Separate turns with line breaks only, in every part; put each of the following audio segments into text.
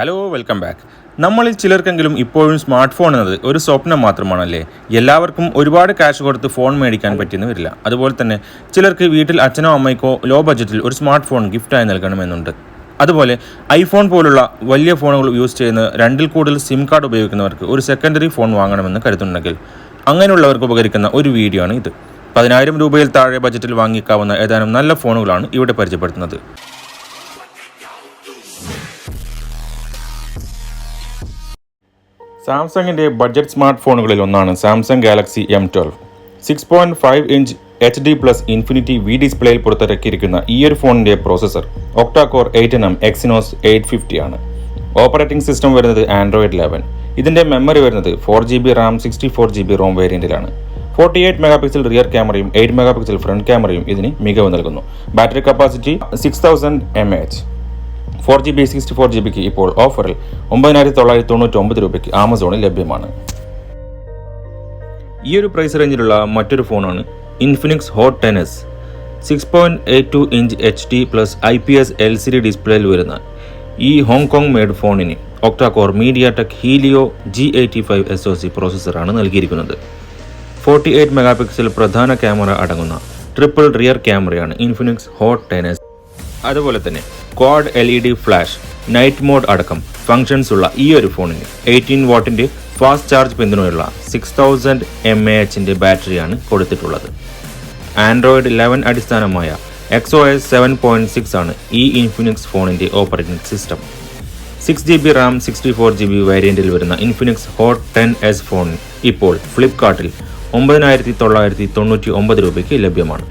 Hello welcome back. നമ്മളിൽ ചിലർക്കെങ്കിലും ഇപ്പോഴും smart phone എന്നത് ഒരു സ്വപ്നം മാത്രമാണല്ലേ. എല്ലാവർക്കും ഒരുപാട് ക്യാഷ് കൊടുത്ത് ഫോൺ മേടിക്കാൻ പറ്റിയെന്ന് വരില്ല. അതുപോലെ തന്നെ ചിലർക്ക് വീട്ടിൽ അച്ഛനോ അമ്മയ്ക്കോ ലോ ബഡ്ജറ്റിൽ ഒരു സ്മാർട്ട് ഫോൺ ഗിഫ്റ്റായി നൽകണമെന്നുണ്ട്. അതുപോലെ ഐഫോൺ പോലുള്ള വലിയ ഫോണുകൾ യൂസ് ചെയ്യുന്ന രണ്ടിൽ കൂടുതൽ സിം കാർഡ് ഉപയോഗിക്കുന്നവർക്ക് ഒരു സെക്കൻഡറി ഫോൺ വാങ്ങണമെന്ന് കരുതുന്നുണ്ടെങ്കിൽ അങ്ങനെയുള്ളവർക്ക് ഉപകരിക്കുന്ന ഒരു വീഡിയോ ആണ് ഇത്. 10,000 രൂപയിൽ താഴെ ബഡ്ജറ്റിൽ വാങ്ങിക്കാവുന്ന ഏതാനും നല്ല ഫോണുകളാണ് ഇവിടെ പരിചയപ്പെടുത്തുന്നത്. സാംസങ്ങിൻ്റെ ബഡ്ജറ്റ് സ്മാർട്ട് ഫോണുകളിൽ ഒന്നാണ് Samsung Galaxy M12. 6.5 inch HD+ infinity V ഡിസ്പ്ലേയിൽ പുറത്തിറക്കിയിരിക്കുന്ന ഈ ഒരു ഫോണിൻ്റെ പ്രോസസ്സർ ഒക്ടാകോർ 8nm Exynos 850 ആണ്. ഓപ്പറേറ്റിംഗ് സിസ്റ്റം വരുന്നത് Android 11. ഇതിൻ്റെ മെമ്മറി വരുന്നത് 4GB RAM 64GB ROM വേരിയൻറ്റിലാണ്. 48 megapixel rear ക്യാമറയും 8 മെഗാപിക്സൽ ഫ്രണ്ട് ക്യാമറയും ഇതിന് മികവ് നൽകുന്നു. Battery capacity 6000 mAh. 4GB 64GBക്ക് ഇപ്പോൾ ഓഫറിൽ 9,999 രൂപയ്ക്ക് ആമസോണിൽ ലഭ്യമാണ്. ഈ ഒരു പ്രൈസ് റേഞ്ചിലുള്ള മറ്റൊരു ഫോണാണ് Infinix Hot 10s. 6.82 inch HD+ IPS LCD ഡിസ്പ്ലേയിൽ വരുന്ന ഈ ഹോങ്കോങ് മെയ്ഡ് ഫോണിന് octa core MediaTek Helio G85 SoC പ്രോസസ്സറാണ് നൽകിയിരിക്കുന്നത്. 48 മെഗാപിക്സൽ പ്രധാന ക്യാമറ അടങ്ങുന്ന ട്രിപ്പിൾ റിയർ ക്യാമറയാണ് ഇൻഫിനിക്സ് ഹോട്ട് 10s. അതുപോലെ തന്നെ quad LED flash, night mode അടക്കം ഫങ്ഷൻസ് ഉള്ള ഈ ഒരു ഫോണിന് 18 വാട്ടിൻ്റെ ഫാസ്റ്റ് ചാർജ് പിന്തുണയുള്ള 6000 mAh ബാറ്ററിയാണ് കൊടുത്തിട്ടുള്ളത്. ആൻഡ്രോയിഡ് 11 അടിസ്ഥാനമായ XOS 7.6 ആണ് ഈ ഇൻഫിനിക്സ് ഫോണിൻ്റെ operating system. 6GB RAM 64GB വേരിയൻറ്റിൽ വരുന്ന ഇൻഫിനിക്സ് ഹോട്ട് 10s ഫോൺ ഇപ്പോൾ ഫ്ലിപ്കാർട്ടിൽ 9,999 രൂപയ്ക്ക് ലഭ്യമാണ്.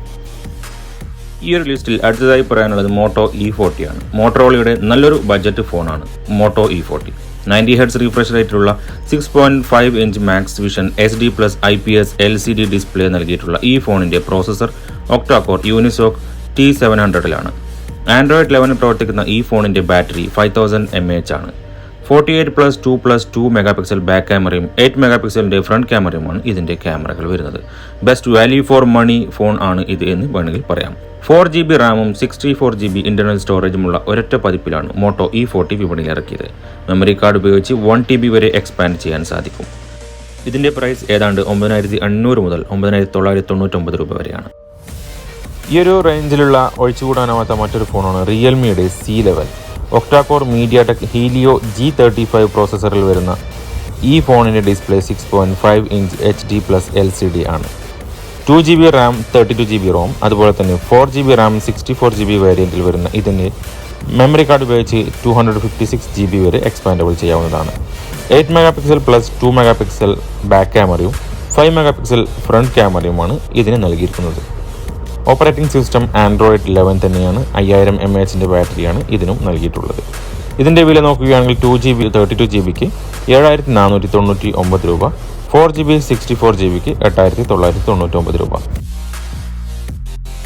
ഈ ഒരു ലിസ്റ്റിൽ അടുത്തതായി പറയാനുള്ളത് മോട്ടോ E40 ആണ്. മോട്ടോറോളയുടെ നല്ലൊരു ബഡ്ജറ്റ് ഫോണാണ് മോട്ടോ E40. 90 Hz റീഫ്രഷ് റേറ്റിലുള്ള 6.5 inch max vision SD+ IPS LCD display നൽകിയിട്ടുള്ള ഈ ഫോണിൻ്റെ പ്രോസസ്സർ ഒക്ടാകോർ യൂണിസോക് T700 ആൻഡ്രോയിഡ് 11 പ്രവർത്തിക്കുന്ന ഈ ഫോണിൻ്റെ ബാറ്ററി 5000 mAh ആണ്. 48+2+2 മെഗാപിക്സൽ ബാക്ക് ക്യാമറയും 8 മെഗാപിക്സലിൻ്റെ ഫ്രണ്ട് ക്യാമറയുമാണ് ഇതിൻ്റെ ക്യാമറകൾ വരുന്നത്. Best value for money phone ആണ് ഇത് എന്ന് വേണമെങ്കിൽ പറയാം. 4GB റാമും 64GB ഇൻ്റർണൽ സ്റ്റോറേജുമുള്ള ഒരൊറ്റ പതിപ്പിലാണ് മോട്ടോ E40 വിപണിയിൽ ഇറക്കിയത്. മെമ്മറി കാർഡ് ഉപയോഗിച്ച് 1TB വരെ എക്സ്പാൻഡ് ചെയ്യാൻ സാധിക്കും. ഇതിൻ്റെ പ്രൈസ് ഏതാണ്ട് 9,500 മുതൽ 9,999 രൂപ വരെയാണ്. ഈ ഒരു റേഞ്ചിലുള്ള ഒഴിച്ചുകൂടാനാവാത്ത മറ്റൊരു ഫോണാണ് റിയൽമിയുടെ C11. Octa-core MediaTek Helio G35 പ്രോസസ്സറിൽ വരുന്ന ഈ ഫോണിൻ്റെ ഡിസ്പ്ലേ 6.5 ഇഞ്ച് HD+ LCD ആണ്. 2GB RAM 32GB ROM അതുപോലെ തന്നെ 4GB RAM 64GB വേരിയൻറ്റിൽ വരുന്ന ഇതിന് മെമ്മറി കാർഡ് ഉപയോഗിച്ച് 256GB വരെ എക്സ്പാൻഡബിൾ ചെയ്യാവുന്നതാണ്. 8 മെഗാപിക്സൽ പ്ലസ് 2 മെഗാപിക്സൽ ബാക്ക് ക്യാമറയും 5 മെഗാപിക്സൽ ഫ്രണ്ട് ക്യാമറയുമാണ് ഇതിന് നൽകിയിരിക്കുന്നത്. ഓപ്പറേറ്റിംഗ് സിസ്റ്റം Android 11 തന്നെയാണ്. 5000 mAh ബാറ്ററിയാണ് ഇതിനും നൽകിയിട്ടുള്ളത്. ഇതിൻ്റെ വില നോക്കുകയാണെങ്കിൽ 2GB 32GBക്ക് 7,499 രൂപ, 4GB 64GBക്ക് 8,999 രൂപ.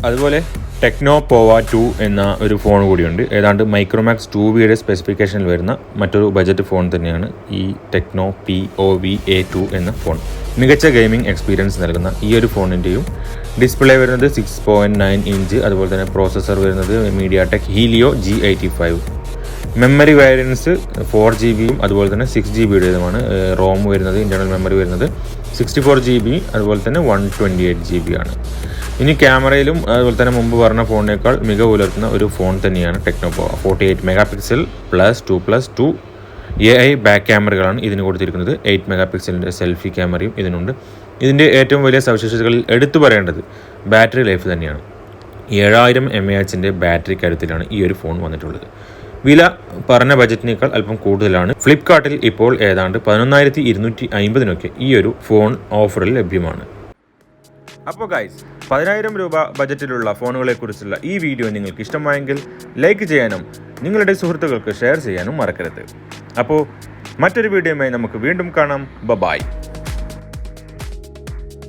അതുപോലെ ടെക്നോ പോവ 2 എന്ന ഒരു ഫോൺ കൂടിയുണ്ട്. ഏതാണ്ട് മൈക്രോമാക്സ് 2Vയുടെ സ്പെസിഫിക്കേഷനിൽ വരുന്ന മറ്റൊരു ബജറ്റ് ഫോൺ തന്നെയാണ് ഈ ടെക്നോ POVA2 എന്ന ഫോൺ. മികച്ച ഗെയിമിംഗ് എക്സ്പീരിയൻസ് നൽകുന്ന ഈ ഒരു ഫോണിൻ്റെയും ഡിസ്പ്ലേ വരുന്നത് 6.9 ഇഞ്ച്. അതുപോലെ തന്നെ പ്രോസസ്സർ വരുന്നത് MediaTek Helio G85. Memory variance 4GBയും അതുപോലെ തന്നെ 6GBയുടേതുമാണ്. റോം വരുന്നത് ഇൻറ്റർണൽ മെമ്മറി വരുന്നത് 64GB അതുപോലെ തന്നെ 128GB ആണ്. ഇനി ക്യാമറയിലും അതുപോലെ തന്നെ മുമ്പ് പറഞ്ഞ ഫോണിനേക്കാൾ മികവ് പുലർത്തുന്ന ഒരു ഫോൺ തന്നെയാണ് ടെക്നോ പോവ. 48 മെഗാപിക്സൽ +2+2 AI ബാക്ക് ക്യാമറകളാണ് ഇതിന് കൊടുത്തിരിക്കുന്നത്. 8 മെഗാപിക്സലിൻ്റെ സെൽഫി ക്യാമറയും ഇതിനുണ്ട്. ഇതിൻ്റെ ഏറ്റവും വലിയ സവിശേഷതകളിൽ എടുത്തു പറയേണ്ടത് ബാറ്ററി ലൈഫ് തന്നെയാണ്. 7000 mAh ബാറ്ററി കരുത്തിലാണ് ഈ ഒരു ഫോൺ വന്നിട്ടുള്ളത്. വില പറഞ്ഞ ബജറ്റിനേക്കാൾ അല്പം കൂടുതലാണ്. ഫ്ലിപ്കാർട്ടിൽ ഇപ്പോൾ ഏതാണ്ട് 11,250 ഈ ഒരു ഫോൺ ഓഫറിൽ ലഭ്യമാണ്. അപ്പോൾ ഗൈസ്, 10,000 രൂപ ബജറ്റിലുള്ള ഫോണുകളെക്കുറിച്ചുള്ള ഈ വീഡിയോ നിങ്ങൾക്ക് ഇഷ്ടമായെങ്കിൽ ലൈക്ക് ചെയ്യാനും നിങ്ങളുടെ സുഹൃത്തുക്കൾക്ക് ഷെയർ ചെയ്യാനും മറക്കരുത്. അപ്പോൾ മറ്റൊരു വീഡിയോയുമായി നമുക്ക് വീണ്ടും കാണാം. ബൈ.